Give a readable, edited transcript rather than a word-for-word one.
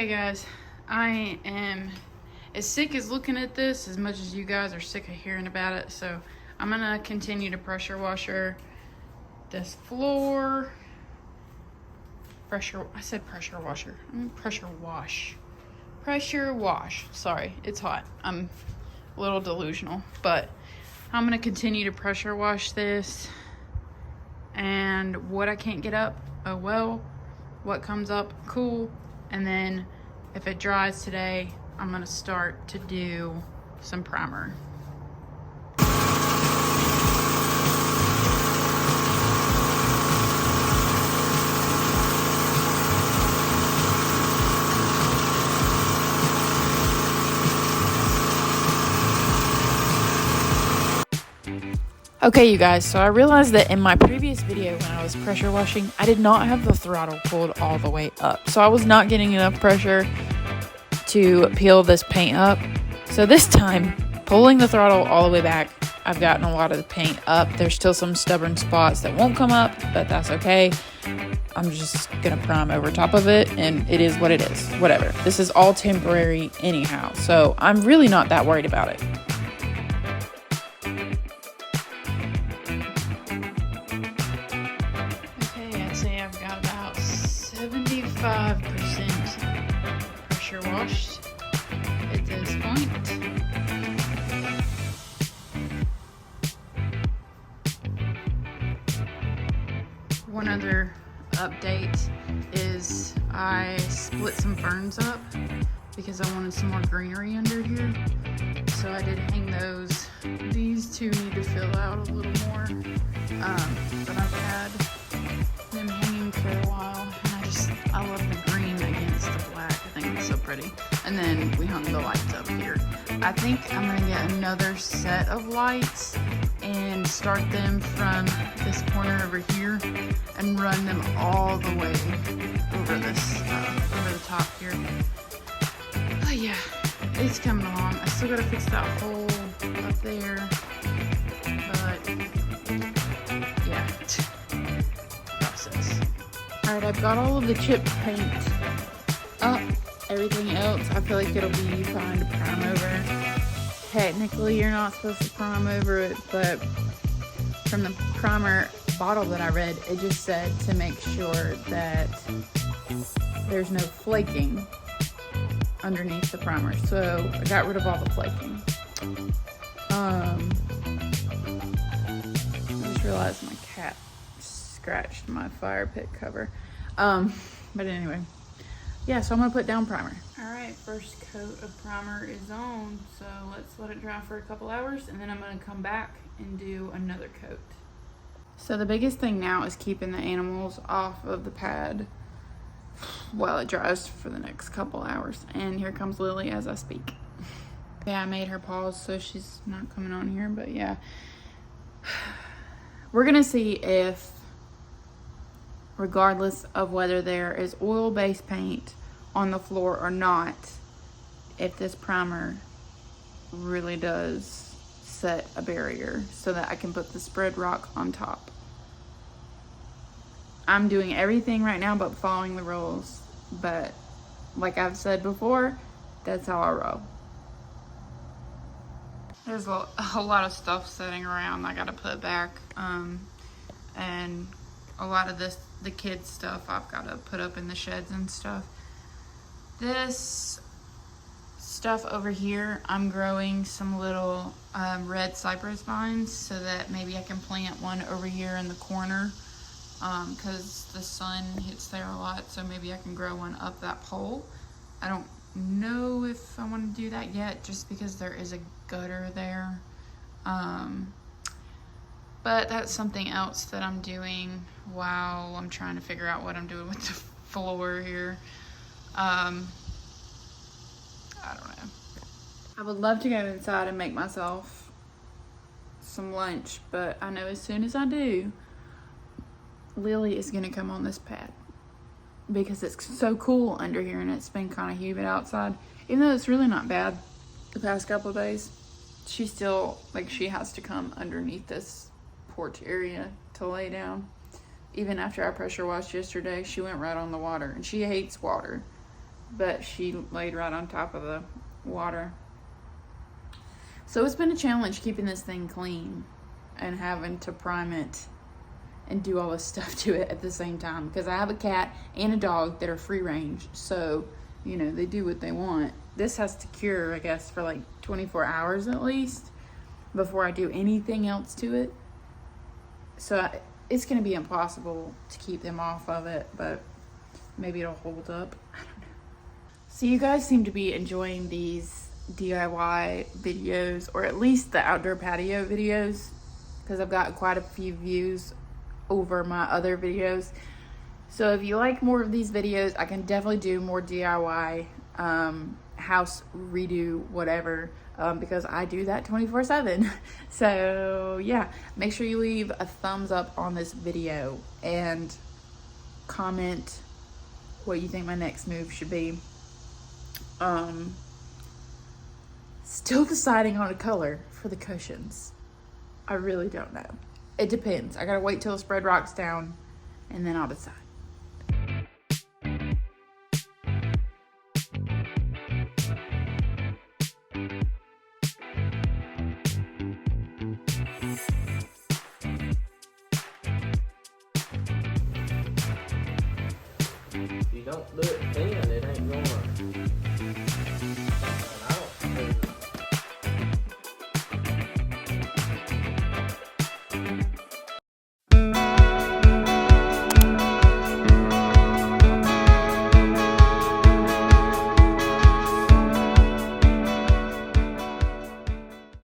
Okay guys, I am as sick as looking at this as much as you guys are sick of hearing about it. So I'm gonna continue to pressure washer this floor. I said pressure washer. Pressure wash. Pressure wash. Sorry, it's hot. I'm a little delusional, but I'm gonna continue to pressure wash this. And what I can't get up, oh well. What comes up, cool. And then if it dries today, I'm gonna start to do some primer. Okay, you guys, so I realized that in my previous video when I was pressure washing, I did not have the throttle pulled all the way up. So I was not getting enough pressure to peel this paint up. So this time, pulling the throttle all the way back, I've gotten a lot of the paint up. There's still some stubborn spots that won't come up, but that's okay. I'm just gonna prime over top of it, and it is what it is. Whatever. This is all temporary anyhow, so I'm really not that worried about it. Say I've got about 75% pressure washed at this point. One other update is I split some ferns up because I wanted some more greenery under here. So I did hang those. These two need to fill out a little more, but I've had them hanging for a while, and I love the green against the black. I think it's so pretty. And then we hung the lights up here. I think I'm gonna get another set of lights and start them from this corner over here and run them all the way over this over the top here. Oh yeah, it's coming along. I still gotta fix that hole up there, but yeah. Alright, I've got all of the chip paint up. Everything else, I feel like it'll be fine to prime over. Technically, you're not supposed to prime over it, but from the primer bottle that I read, it just said to make sure that there's no flaking underneath the primer. So I got rid of all the flaking. I just realized my cat scratched my fire pit cover. But anyway, yeah, so I'm gonna put down primer. All right, first coat of primer is on, so let's let it dry for a couple hours, and then I'm gonna come back and do another coat. So the biggest thing now is keeping the animals off of the pad while it dries for the next couple hours. And here comes Lily as I speak. Yeah, I made her pause so she's not coming on here, but yeah. We're gonna see if, regardless of whether there is oil-based paint on the floor or not, if this primer really does set a barrier so that I can put the spreadrock on top. I'm doing everything right now but following the rules, but like I've said before, that's how I roll. There's a lot of stuff sitting around I gotta put back, and a lot of the kids stuff I've got to put up in the sheds and stuff. This stuff over here, I'm growing some little red cypress vines so that maybe I can plant one over here in the corner, because the sun hits there a lot, so maybe I can grow one up that pole. I don't know if I want to do that yet, just because there is a gutter there. But that's something else that I'm doing while I'm trying to figure out what I'm doing with the floor here. I don't know. I would love to go inside and make myself some lunch, but I know as soon as I do, Lily is gonna come on this pad because it's so cool under here and it's been kind of humid outside. Even though it's really not bad the past couple of days, she still, like, she has to come underneath this porch area to lay down. Even after I pressure washed yesterday, she went right on the water, and she hates water. but she laid right on top of the water. So it's been a challenge keeping this thing clean and having to prime it and do all this stuff to it at the same time, because I have a cat and a dog that are free range, so you know, they do what they want. This has to cure, I guess, for like 24 hours at least before I do anything else to it. So it's gonna be impossible to keep them off of it, but maybe it'll hold up. I don't know. So you guys seem to be enjoying these DIY videos, or at least the outdoor patio videos, because I've got quite a few views over my other videos. So if you like more of these videos, I can definitely do more DIY house redo whatever, because I do that 24/7. So yeah, make sure you leave a thumbs up on this video and comment what you think my next move should be. Still deciding on a color for the cushions. I really don't know. It depends. I gotta wait till the spread rock's down and then I'll decide. You don't do it